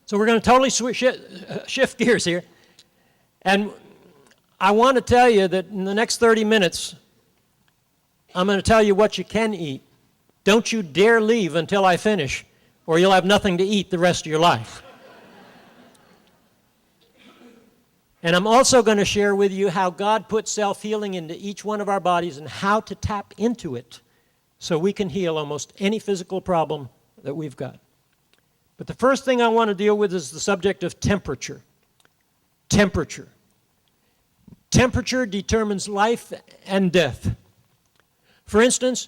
So we're going to totally shift gears here. And I want to tell you that in the next 30 minutes, I'm going to tell you what you can eat. Don't you dare leave until I finish, or you'll have nothing to eat the rest of your life. And I'm also going to share with you how God put self-healing into each one of our bodies and how to tap into it so we can heal almost any physical problem that we've got. But the first thing I want to deal with is the subject of temperature. Temperature. Temperature determines life and death. For instance,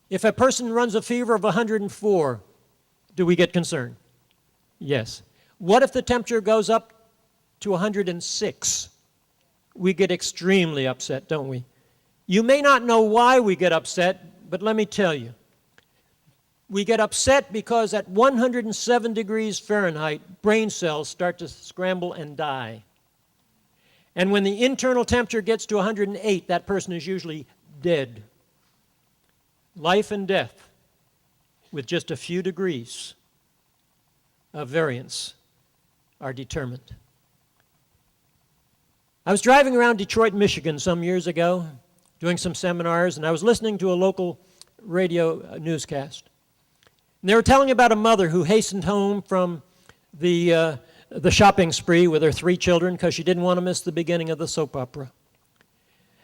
if a person runs a fever of 104, do we get concerned? Yes. What if the temperature goes up to 106? We get extremely upset, don't we? You may not know why we get upset, but let me tell you. We get upset because at 107 degrees Fahrenheit, brain cells start to scramble and die. And when the internal temperature gets to 108, that person is usually dead. Life and death with just a few degrees of variance are determined. I was driving around Detroit, Michigan some years ago, doing some seminars, and I was listening to a local radio newscast. And they were telling about a mother who hastened home from the shopping spree with her 3 children because she didn't want to miss the beginning of the soap opera.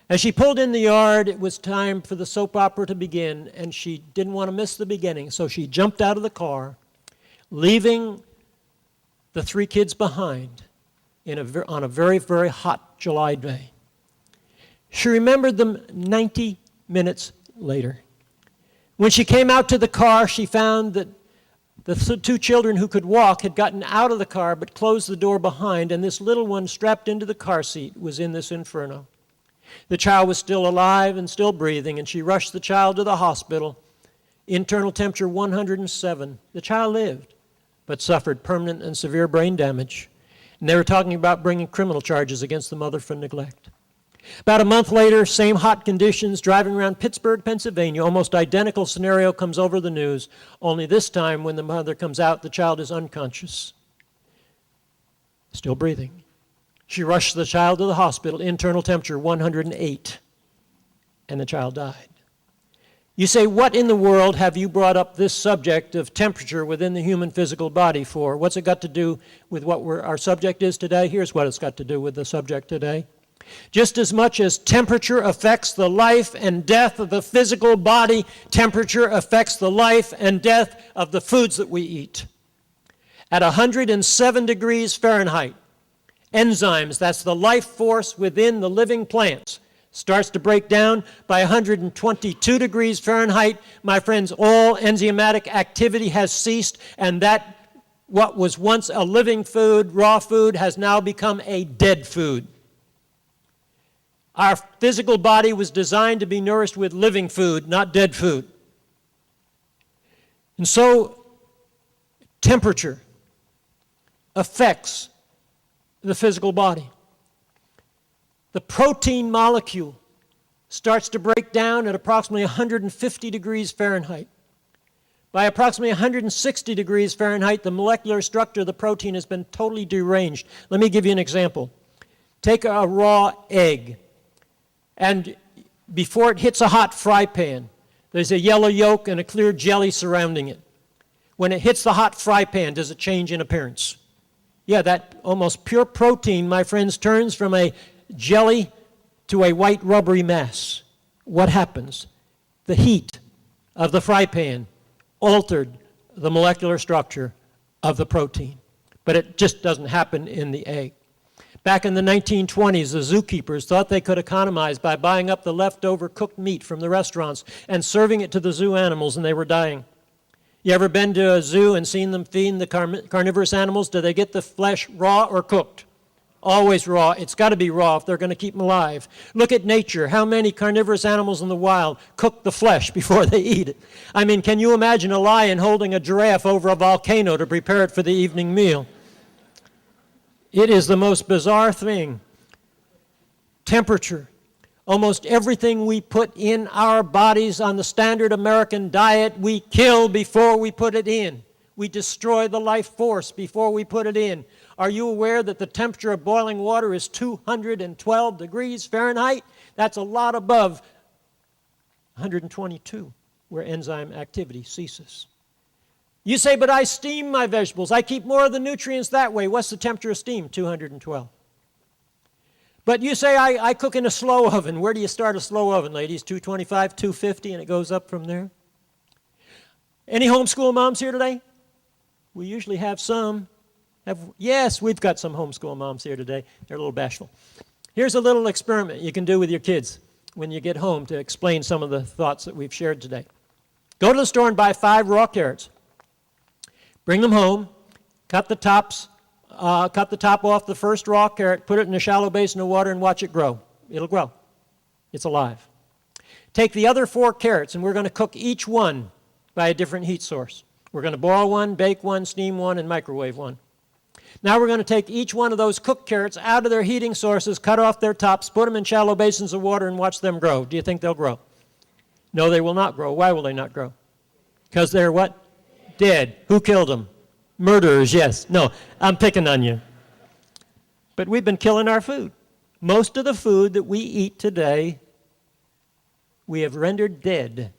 As she pulled in the yard, it was time for the soap opera to begin, and she didn't want to miss the beginning, so she jumped out of the car, leaving the 3 kids behind on a very, very hot July day. She remembered them 90 minutes later. When she came out to the car, she found that the 2 children who could walk had gotten out of the car but closed the door behind, and this little one strapped into the car seat was in this inferno. The child was still alive and still breathing, and she rushed the child to the hospital. Internal temperature 107. The child lived, but suffered permanent and severe brain damage. And they were talking about bringing criminal charges against the mother for neglect. About a month later, same hot conditions, driving around Pittsburgh, Pennsylvania, almost identical scenario comes over the news, only this time when the mother comes out, the child is unconscious, still breathing. She rushed the child to the hospital, internal temperature 108, and the child died. You say, what in the world have you brought up this subject of temperature within the human physical body for? What's it got to do with what our subject is today? Here's what it's got to do with the subject today. Just as much as temperature affects the life and death of the physical body, temperature affects the life and death of the foods that we eat. At 107 degrees Fahrenheit, enzymes, that's the life force within the living plants, starts to break down. By 122 degrees Fahrenheit, my friends, all enzymatic activity has ceased, and that what was once a living food, raw food, has now become a dead food. Our physical body was designed to be nourished with living food, not dead food. And so, temperature affects the physical body. The protein molecule starts to break down at approximately 150 degrees Fahrenheit. By approximately 160 degrees Fahrenheit, the molecular structure of the protein has been totally deranged. Let me give you an example. Take a raw egg, and before it hits a hot fry pan, there's a yellow yolk and a clear jelly surrounding it. When it hits the hot fry pan, does it change in appearance? Yeah, that almost pure protein, my friends, turns from a jelly to a white rubbery mass. What happens? The heat of the fry pan altered the molecular structure of the protein. But it just doesn't happen in the egg. Back in the 1920s, the zookeepers thought they could economize by buying up the leftover cooked meat from the restaurants and serving it to the zoo animals, and they were dying. You ever been to a zoo and seen them feeding the carnivorous animals? Do they get the flesh raw or cooked? Always raw. It's got to be raw if they're going to keep them alive. Look at nature. How many carnivorous animals in the wild cook the flesh before they eat it? I mean, can you imagine a lion holding a giraffe over a volcano to prepare it for the evening meal? It is the most bizarre thing. Temperature. Almost everything we put in our bodies on the standard American diet, we kill before we put it in. We destroy the life force before we put it in. Are you aware that the temperature of boiling water is 212 degrees Fahrenheit? That's a lot above 122, where enzyme activity ceases. You say, but I steam my vegetables. I keep more of the nutrients that way. What's the temperature of steam? 212. But you say, I cook in a slow oven. Where do you start a slow oven, ladies? 225, 250, and it goes up from there? Any homeschool moms here today? We usually have some. Yes, we've got some homeschool moms here today. They're a little bashful. Here's a little experiment you can do with your kids when you get home to explain some of the thoughts that we've shared today. Go to the store and buy 5 raw carrots. Bring them home, cut the top off the first raw carrot, put it in a shallow basin of water, and watch it grow. It'll grow. It's alive. Take the other 4 carrots, and we're going to cook each one by a different heat source. We're going to boil one, bake one, steam one, and microwave one. Now we're going to take each one of those cooked carrots out of their heating sources, cut off their tops, put them in shallow basins of water, and watch them grow. Do you think they'll grow? No, they will not grow. Why will they not grow? Because they're what? Dead. Who killed them? Murderers, yes. No, I'm picking on you. But we've been killing our food. Most of the food that we eat today, we have rendered dead.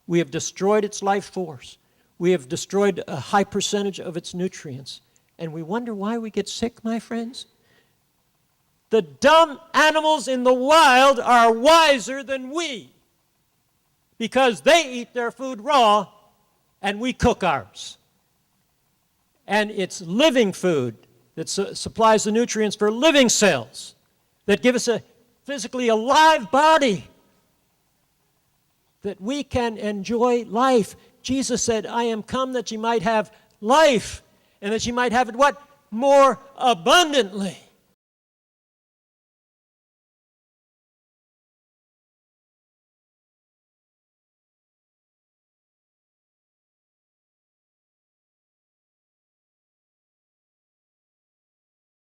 We have destroyed its life force. We have destroyed a high percentage of its nutrients. And we wonder why we get sick, my friends. The dumb animals in the wild are wiser than we, because they eat their food raw and we cook ours. And it's living food that supplies the nutrients for living cells that give us a physically alive body, that we can enjoy life. Jesus said, I am come that you might have life, and that you might have it what? More abundantly.